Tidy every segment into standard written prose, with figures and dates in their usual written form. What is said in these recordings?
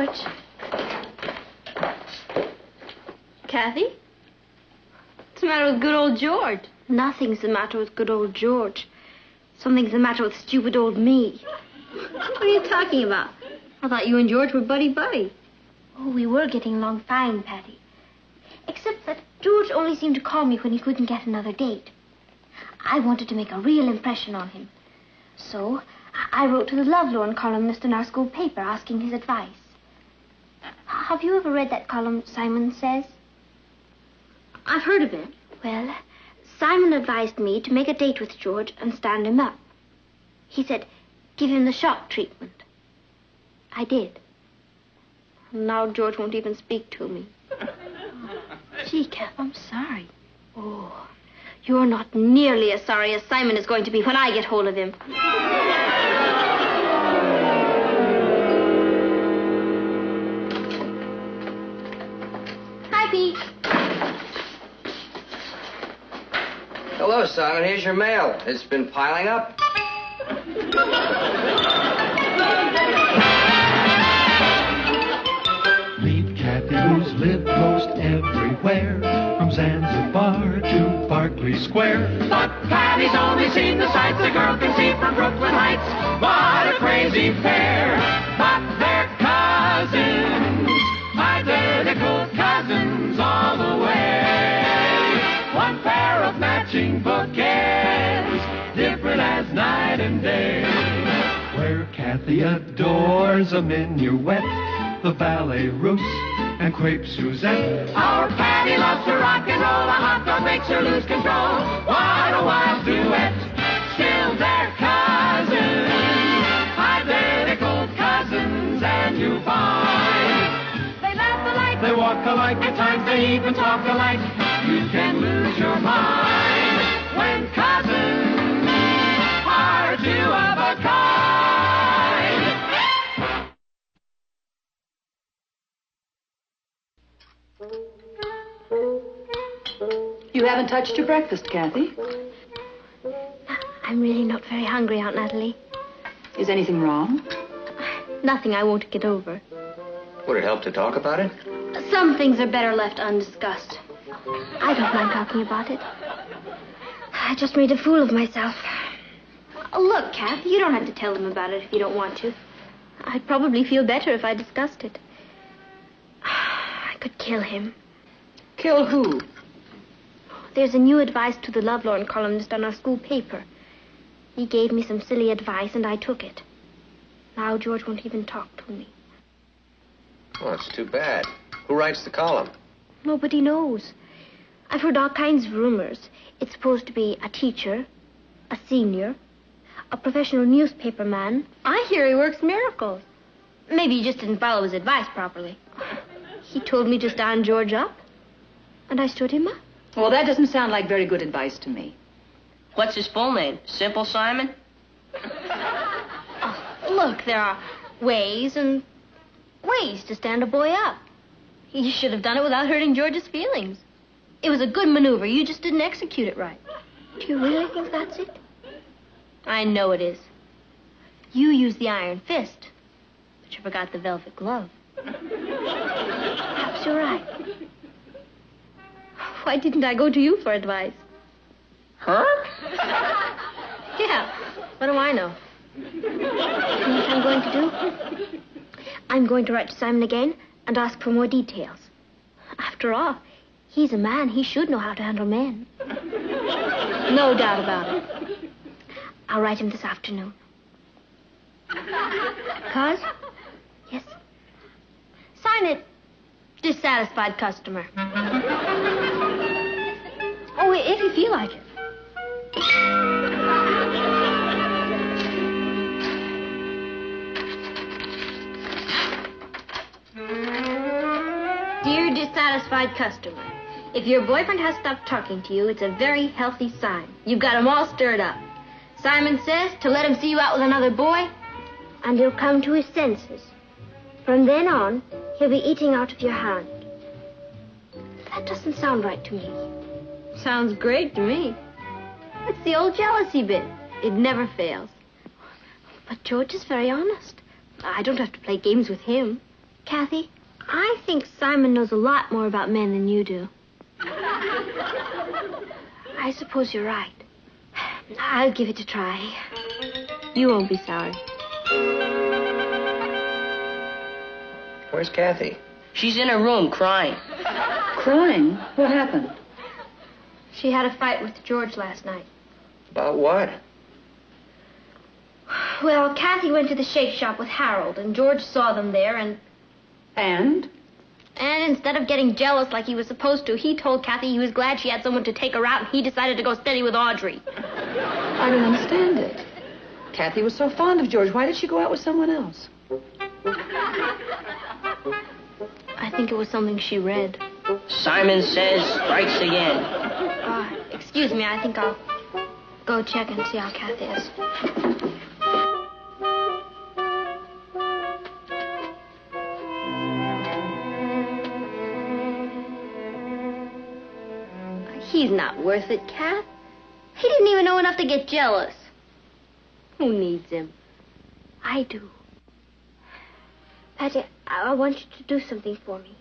George. Kathy? What's the matter with good old George? Nothing's the matter with good old George. Something's the matter with stupid old me. What are you talking about? I thought you and George were buddy-buddy. Oh, we were getting along fine, Patty. Except that George only seemed to call me when he couldn't get another date. I wanted to make a real impression on him. So I wrote to the lovelorn columnist in our school paper asking his advice. Have you ever read that column, Simon Says? I've heard of it. Well, Simon advised me to make a date with George and stand him up. He said, give him the shock treatment. I did. Now George won't even speak to me. Gee, Kath, I'm sorry. Oh, you're not nearly as sorry as Simon is going to be when I get hold of him. Hi, Pete. Hello, Simon. Here's your mail. It's been piling up. Meet Kathy, who's lived most everywhere, from Zanzibar to Berkeley Square. But Patty's only seen the sights a girl can see from Brooklyn Heights. What a crazy pair! But they're cousins, identical cousins all the way. One pair of matching bookends, different as night and day. Where Kathy adores a minuet, the ballet russe, and crepe Suzette. Our Patty loves to rock and roll. A hot dog makes her lose control. What a wild duet. Still they're cousins, identical cousins, and you find they laugh alike, they walk alike, at times they even talk alike. You can lose your mind when cousins are two of a kind. You haven't touched your breakfast, Kathy. I'm really not very hungry, Aunt Natalie. Is anything wrong? Nothing I won't get over. Would it help to talk about it? Some things are better left undiscussed. I don't mind talking about it. I just made a fool of myself. Oh, look, Kath, you don't have to tell them about it if you don't want to. I'd probably feel better if I discussed it. I could kill him. Kill who? There's a new advice to the lovelorn columnist on our school paper. He gave me some silly advice, and I took it. Now George won't even talk to me. Oh, it's too bad. Who writes the column? Nobody knows. I've heard all kinds of rumors. It's supposed to be a teacher, a senior, a professional newspaper man. I hear he works miracles. Maybe he just didn't follow his advice properly. He told me to stand George up, and I stood him up. Well, that doesn't sound like very good advice to me. What's his full name? Simple Simon? Oh, look, there are ways and ways to stand a boy up. He should have done it without hurting George's feelings. It was a good maneuver. You just didn't execute it right. Do you really think that's it? I know it is. You used the iron fist, but you forgot the velvet glove. Perhaps you're right. Why didn't I go to you for advice? Huh? Yeah, what do I know? You know what I'm going to do? I'm going to write to Simon again and ask for more details. After all, he's a man. He should know how to handle men. No doubt about it. I'll write him this afternoon. Cuz? Yes? Sign it. Dissatisfied customer. Oh, if you feel like it. Dear dissatisfied customer, if your boyfriend has stopped talking to you, it's a very healthy sign. You've got him all stirred up. Simon says to let him see you out with another boy, And he'll come to his senses. From then on, he'll be eating out of your hand. That doesn't sound right to me. sounds great to me. It's the old jealousy bit. It never fails. But George is very honest. I don't have to play games with him. Kathy, I think Simon knows a lot more about men than you do. I suppose you're right. I'll give it a try. You won't be sorry. Where's Kathy? She's in her room crying. Crying? What happened? She had a fight with George last night. About what? Well, Kathy went to the shake shop with Harold, and George saw them there, and instead of getting jealous like he was supposed to, he told Kathy he was glad she had someone to take her out, and he decided to go steady with Audrey. I don't understand it. Kathy was so fond of George. Why did she go out with someone else? I think it was something she read. Simon Says strikes again. Excuse me, I think I'll go check and see how Kathy is. He's not worth it, Kath. He didn't even know enough to get jealous. Who needs him? I do. Patty, I want you to do something for me.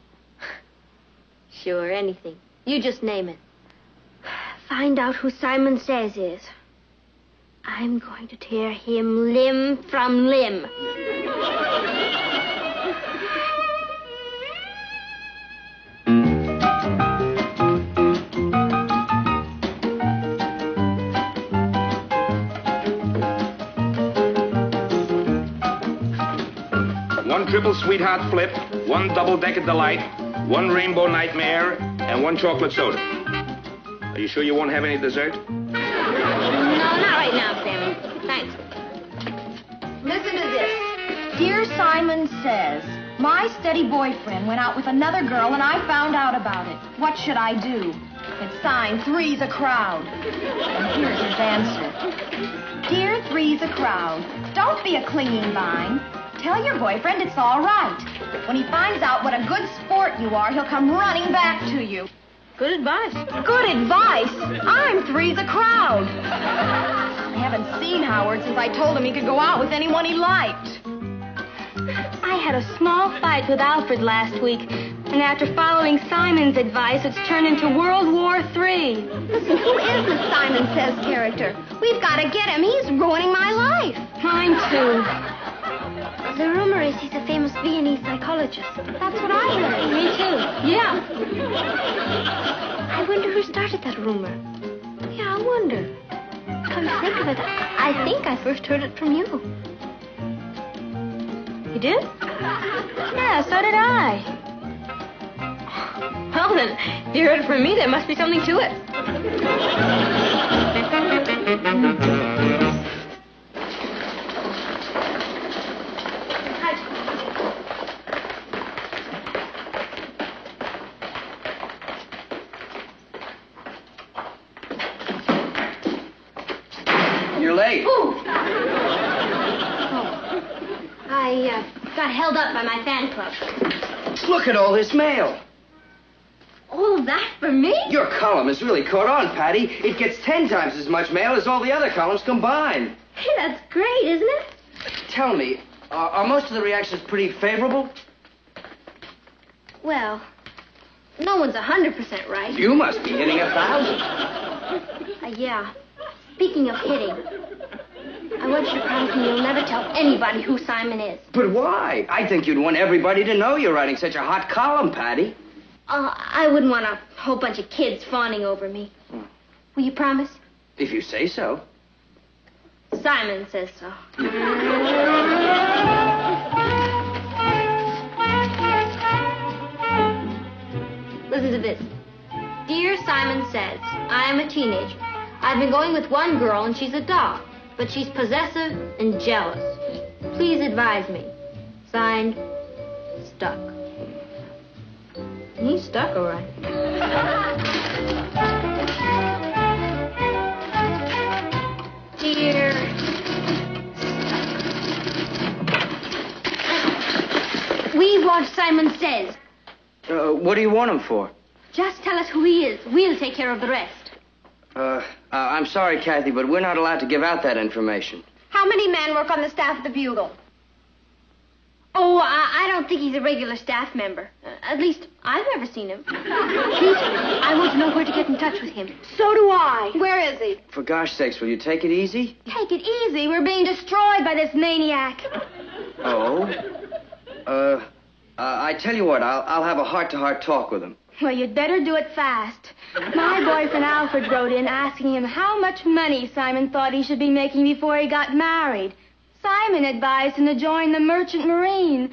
Sure, anything. You just name it. Find out who Simon Says is. I'm going to tear him limb from limb. One triple sweetheart flip, one double-decker delight, one rainbow nightmare, and one chocolate soda. Are you sure you won't have any dessert? No, not right now, Sammy. Thanks. Listen to this. Dear Simon Says, my steady boyfriend went out with another girl and I found out about it. What should I do? It's signed Three's a Crowd. And here's his answer. Dear Three's a Crowd, don't be a clinging vine. Tell your boyfriend it's all right. When he finds out what a good sport you are, he'll come running back to you. Good advice. Good advice? I'm Three's a Crowd. I haven't seen Howard since I told him he could go out with anyone he liked. I had a small fight with Alfred last week, and after following Simon's advice, it's turned into World War III. Listen, who is this Simon Says character? We've got to get him. He's ruining my life. Mine, too. The rumor is he's a famous Viennese psychologist. That's what I heard. Me, too. Yeah. I wonder who started that rumor. Yeah, I wonder. Come to think of it, I think I first heard it from you. You did? Yeah, so did I. Well, then, if you heard it from me, there must be something to it. You're late. I got held up by my fan club. Look at all this mail. All that for me? Your column has really caught on, Patty. It gets 10 times as much mail as all the other columns combined. Hey, that's great, isn't it? Tell me, are most of the reactions pretty favorable? Well, no one's 100% right. You must be hitting 1,000. Yeah. Speaking of hitting, I want you to promise me you'll never tell anybody who Simon is. But why? I think you'd want everybody to know you're writing such a hot column, Patty. I wouldn't want a whole bunch of kids fawning over me. Will you promise? If you say so. Simon says so. Listen to this. Dear Simon Says, I am a teenager. I've been going with one girl and she's a doll, but she's possessive and jealous. Please advise me. Signed, Stuck. He's stuck, all right. Dear Stuck. We want Simon Says. What do you want him for? Just tell us who he is. We'll take care of the rest. I'm sorry, Kathy, but we're not allowed to give out that information. How many men work on the staff of the Bugle? Oh, I don't think he's a regular staff member. At least, I've never seen him. Please, I want to know where to get in touch with him. So do I. Where is he? For gosh sakes, will you take it easy? Take it easy. We're being destroyed by this maniac. Oh? I tell you what, I'll have a heart-to-heart talk with him. Well, you'd better do it fast. My boyfriend Alfred wrote in asking him how much money Simon thought he should be making before he got married. Simon advised him to join the Merchant Marine,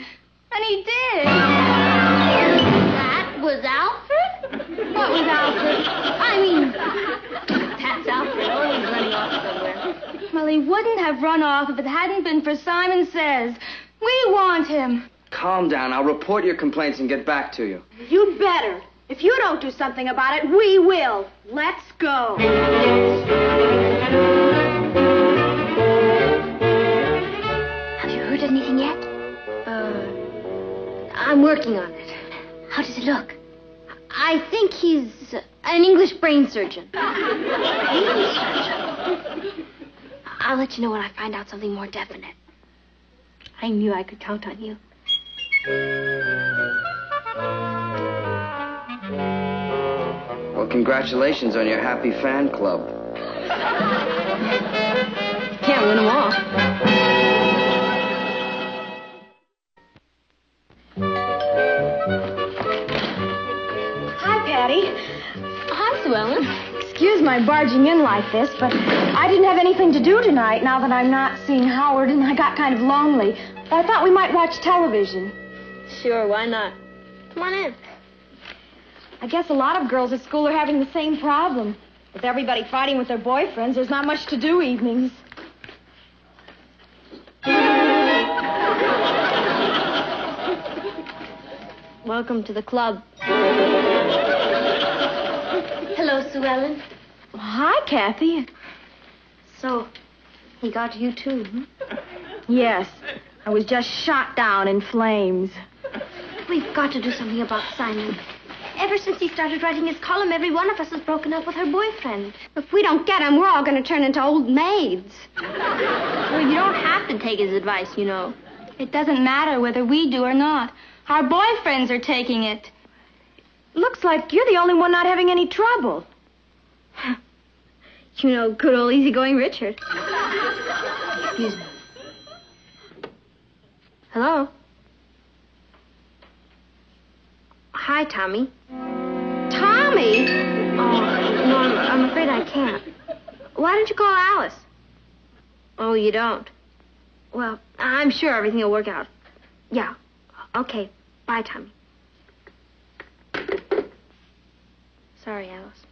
and he did. That was Alfred? What was Alfred? I mean, that's Alfred, always running off somewhere. Well, he wouldn't have run off if it hadn't been for Simon Says. We want him. Calm down. I'll report your complaints and get back to you. You'd better. If you don't do something about it, we will. Let's go. Have you heard anything yet? I'm working on it. How does it look? I think he's an English brain surgeon. Brain surgeon? I'll let you know when I find out something more definite. I knew I could count on you. Well, congratulations on your happy fan club. Can't win them all. Hi, Patty. Hi, Sue Ellen. Excuse my barging in like this, but I didn't have anything to do tonight now that I'm not seeing Howard, and I got kind of lonely. I thought we might watch television. Sure, why not? Come on in. I guess a lot of girls at school are having the same problem. With everybody fighting with their boyfriends, there's not much to do evenings. Welcome to the club. Hello, Sue Ellen. Hi, Kathy. So, he got to you too, huh? Yes, I was just shot down in flames. We've got to do something about Simon. Ever since he started writing his column, every one of us has broken up with her boyfriend. If we don't get him, we're all going to turn into old maids. Well, you don't have to take his advice, you know. It doesn't matter whether we do or not. Our boyfriends are taking it. Looks like you're the only one not having any trouble. You know, good old easygoing Richard. Excuse me. Hello? Hi, Tommy. Tommy? Oh, no, I'm afraid I can't. Why don't you call Alice? Oh, you don't? Well, I'm sure everything will work out. Yeah. Okay. Bye, Tommy. Sorry, Alice.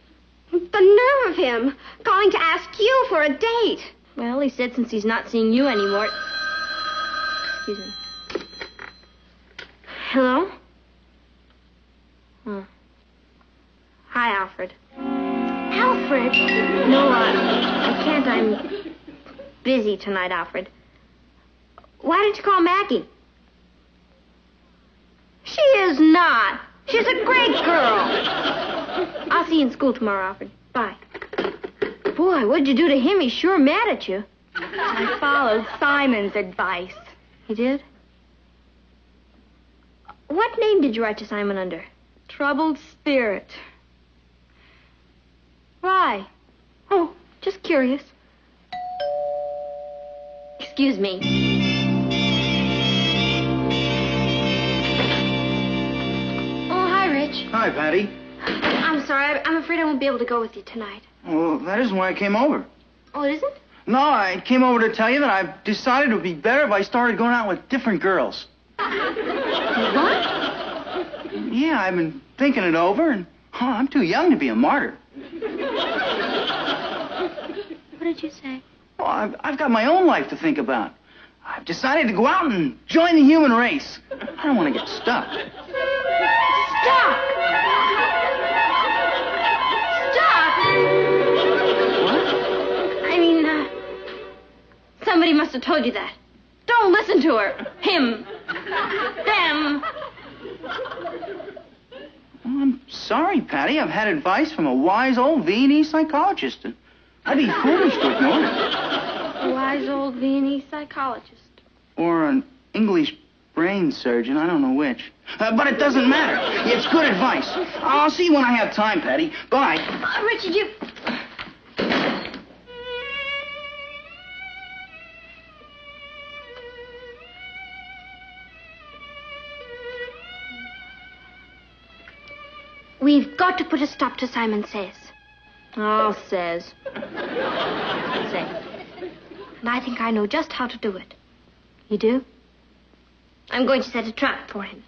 The nerve of him! Calling to ask you for a date! Well, he said since he's not seeing you anymore... Excuse me. Hello? Hi, Alfred. Alfred? No, I can't. I'm busy tonight, Alfred. Why didn't you call Maggie? She is not. She's a great girl. I'll see you in school tomorrow, Alfred. Bye. Boy, what'd you do to him? He's sure mad at you. I followed Simon's advice. He did? What name did you write to Simon under? Troubled spirit. Why? Oh, just curious. Excuse me. Oh, hi, Rich. Hi, Patty. I'm sorry. I'm afraid I won't be able to go with you tonight. Well, that isn't why I came over. Oh, it isn't? No, I came over to tell you that I've decided it would be better if I started going out with different girls. What? Yeah, I've been thinking it over, and I'm too young to be a martyr. What did you say? Well, I've got my own life to think about. I've decided to go out and join the human race. I don't want to get stuck. Stuck! What? I mean, somebody must have told you that. Don't listen to her. Him. Them. Well, I'm sorry, Patty. I've had advice from a wise old V&E psychologist, and I'd be foolish to ignore it. A wise old V&E psychologist. Or an English brain surgeon, I don't know which. But it doesn't matter. It's good advice. I'll see you when I have time, Patty. Bye. Richard, you... We've got to put a stop to Simon Says. Oh, Says. Say. And I think I know just how to do it. You do? I'm going to set a trap for him.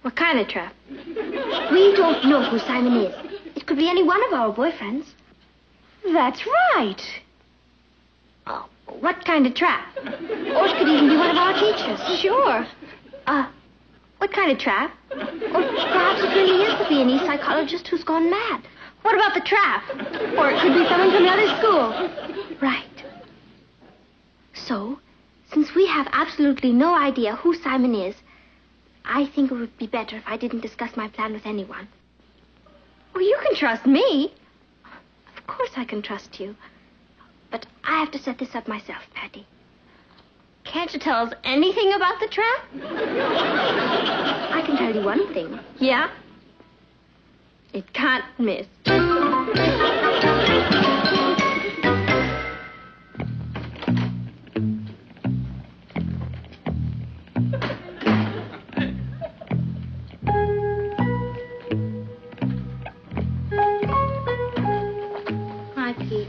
What kind of trap? We don't know who Simon is. It could be any one of our boyfriends. That's right. Oh, what kind of trap? Or it could even be one of our teachers. Sure. What kind of trap? Or perhaps it really is the Viennese psychologist who's gone mad. What about the trap? Or it could be someone from another school. Right. So, since we have absolutely no idea who Simon is, I think it would be better if I didn't discuss my plan with anyone. Well, you can trust me. Of course I can trust you. But I have to set this up myself, Patty. Can't you tell us anything about the trap? I can tell you one thing. Yeah? It can't miss. Hi, Pete.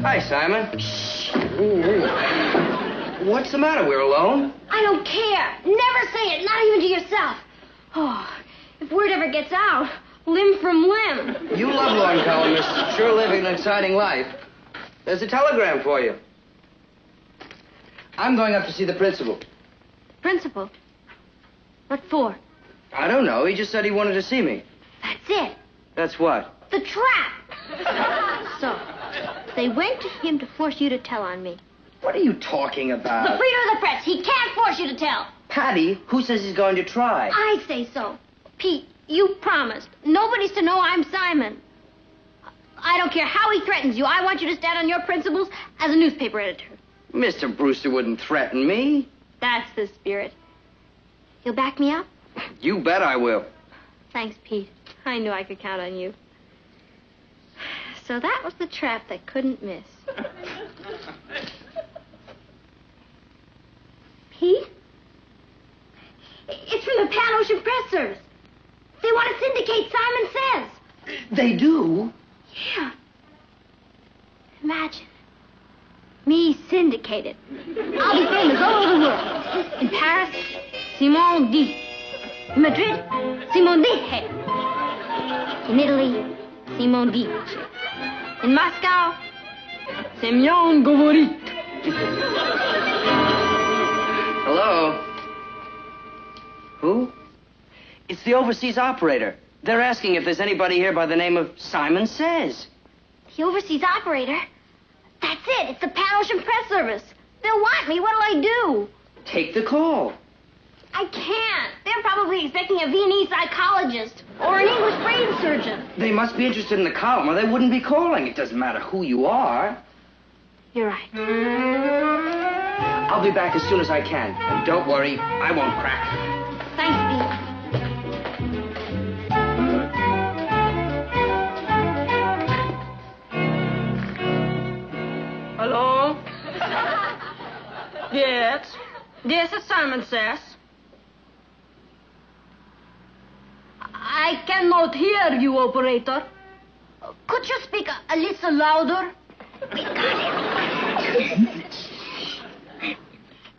Hi, Simon. What's the matter? We're alone? I don't care. Never say it, not even to yourself. Oh, if word ever gets out, limb from limb. You lovelorn columnists sure living an exciting life. There's a telegram for you. I'm going up to see the principal. Principal? What for? I don't know. He just said he wanted to see me. That's it. That's what? The trap. So, they went to him to force you to tell on me. What are you talking about? The freedom of the press. He can't force you to tell. Patty, who says he's going to try? I say so. Pete, you promised. Nobody's to know I'm Simon. I don't care how he threatens you. I want you to stand on your principles as a newspaper editor. Mr. Brewster wouldn't threaten me. That's the spirit. You'll back me up? You bet I will. Thanks, Pete. I knew I could count on you. So that was the trap that couldn't miss. Pete? It's from the Pan Ocean Press Service. They want to syndicate Simon Says. They do? Yeah. Imagine. Me syndicated. I'll be famous all over the world. In Paris, Simon dit. In Madrid, Simon Dije. In Italy, Simon dit. In Moscow, Semyon Govorit. Hello? Who? It's the overseas operator. They're asking if there's anybody here by the name of Simon Says. The overseas operator? That's it. It's the Pan Ocean Press Service. They'll want me. What'll I do? Take the call. I can't. They're probably expecting a Viennese psychologist or an English brain surgeon. They must be interested in the column or they wouldn't be calling. It doesn't matter who you are. You're right. I'll be back as soon as I can. And don't worry, I won't crack. Thanks, Pete. Hello? Yes. Yes, it's Simon Says. I cannot hear you, operator. Could you speak a little louder?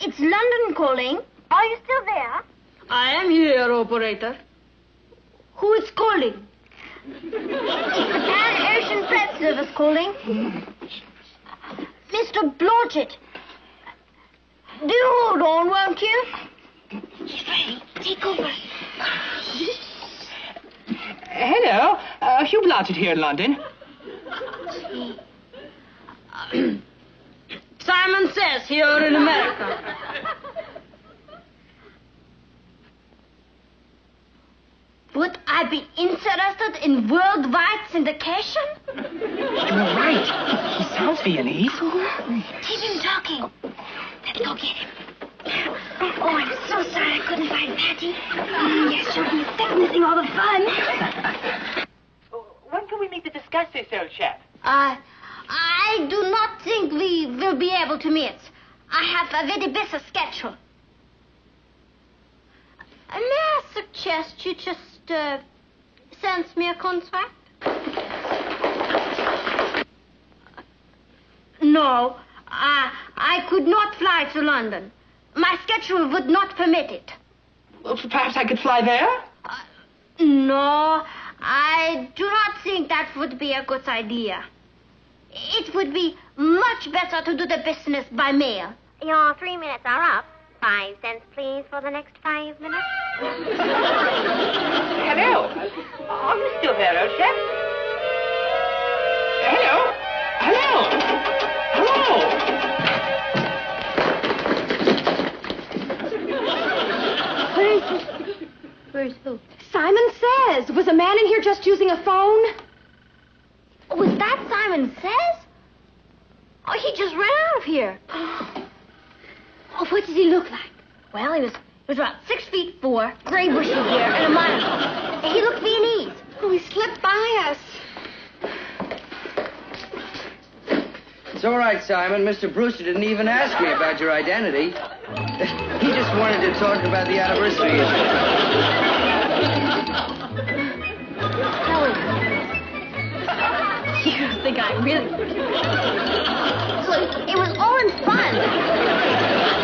It's London calling. Are you still there? I am here, operator. Who is calling? It's the Pan Ocean Press Service calling. Mr. Blodgett. Do hold on, won't you? He's ready. Take over. Hello. Hugh Blodgett here in London. Simon Says here in America. Would I be interested in worldwide syndication? You're right. He sounds Viennese. Keep him talking. Let's go get him. Oh, I'm so sorry I couldn't find Patty. Yes, you're missing all the fun. When can we meet to discuss this, old chap? I do not think we will be able to meet. I have a very busy schedule. May I suggest you just send me a contract? No, I could not fly to London. My schedule would not permit it. Well, perhaps I could fly there? No, I do not think that would be a good idea. It would be much better to do the business by mail. Your 3 minutes are up. 5 cents, please, for the next 5 minutes. Hello. Are you still there, old chap? Hello? Hello? Hello? Where's who? Simon Says. Was a man in here just using a phone? Was that Simon Says? Oh, he just ran out of here. Oh, what did he look like? Well, he was about 6'4", gray bushy hair, and a monocle. He looked Viennese. Oh, he slipped by us. It's all right, Simon. Mr. Brewster didn't even ask me about your identity. He just wanted to talk about the anniversary. Helen. You think I'm really... Look, it was all in fun.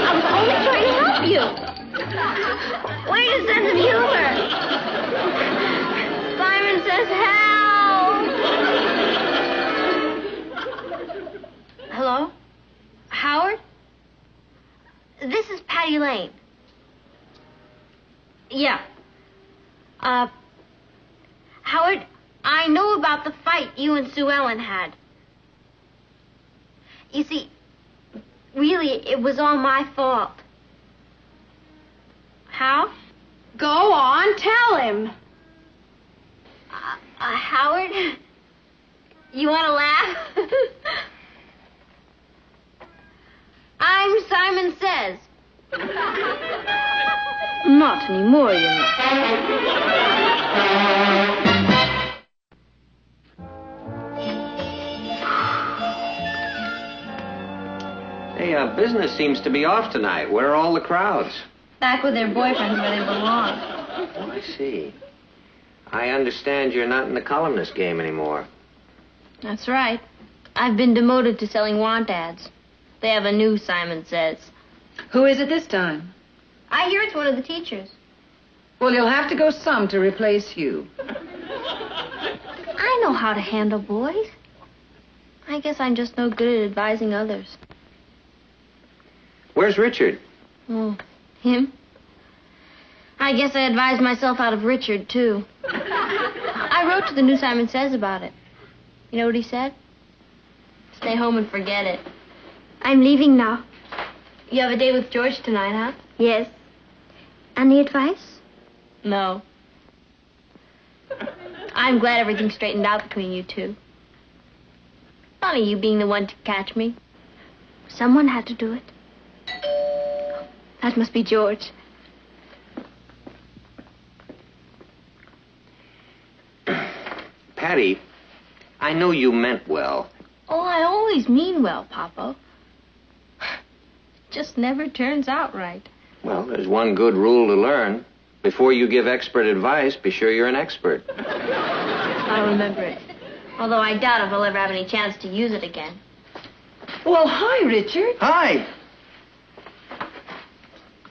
I was only trying to help you. Where's your sense of humor? Simon says help. Hello? Howard? This is Patty Lane. Yeah. Howard, I know about the fight you and Sue Ellen had. You see, really, it was all my fault. How? Go on, tell him. Howard, you want to laugh? I'm Simon Says. Not anymore, you know. Hey, business seems to be off tonight. Where are all the crowds? Back with their boyfriends where they belong. Oh, I see. I understand you're not in the columnist game anymore. That's right. I've been demoted to selling want ads. They have a new Simon Says. Who is it this time? I hear it's one of the teachers. Well, you'll have to go some to replace Hugh. I know how to handle boys. I guess I'm just no good at advising others. Where's Richard? Oh, him? I guess I advised myself out of Richard, too. I wrote to the new Simon Says about it. You know what he said? Stay home and forget it. I'm leaving now. You have a date with George tonight, huh? Yes. Any advice? No. I'm glad everything's straightened out between you two. Funny you being the one to catch me. Someone had to do it. That must be George. Patty, I know you meant well. Oh, I always mean well, Papa. Just never turns out right. Well, there's one good rule to learn. Before you give expert advice, be sure you're an expert. I'll remember it. Although I doubt if I'll ever have any chance to use it again. Well, hi, Richard. Hi.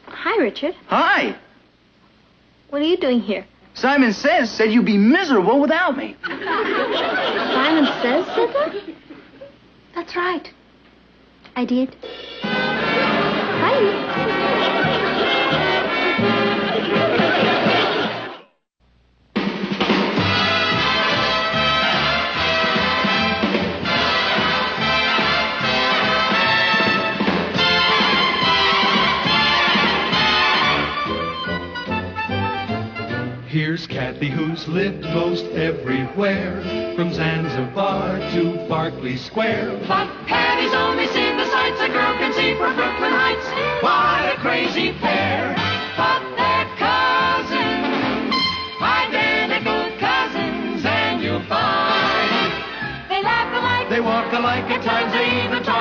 Hi, Richard. Hi. What are you doing here? Simon said you'd be miserable without me. Simon said that? That's right. I did. Hi. Here's Kathy, who's lived most everywhere, from Zanzibar to Berkeley Square. But Patty's only seen the sights a girl can see from Brooklyn Heights. What a crazy pair. They walk alike, at times they even talk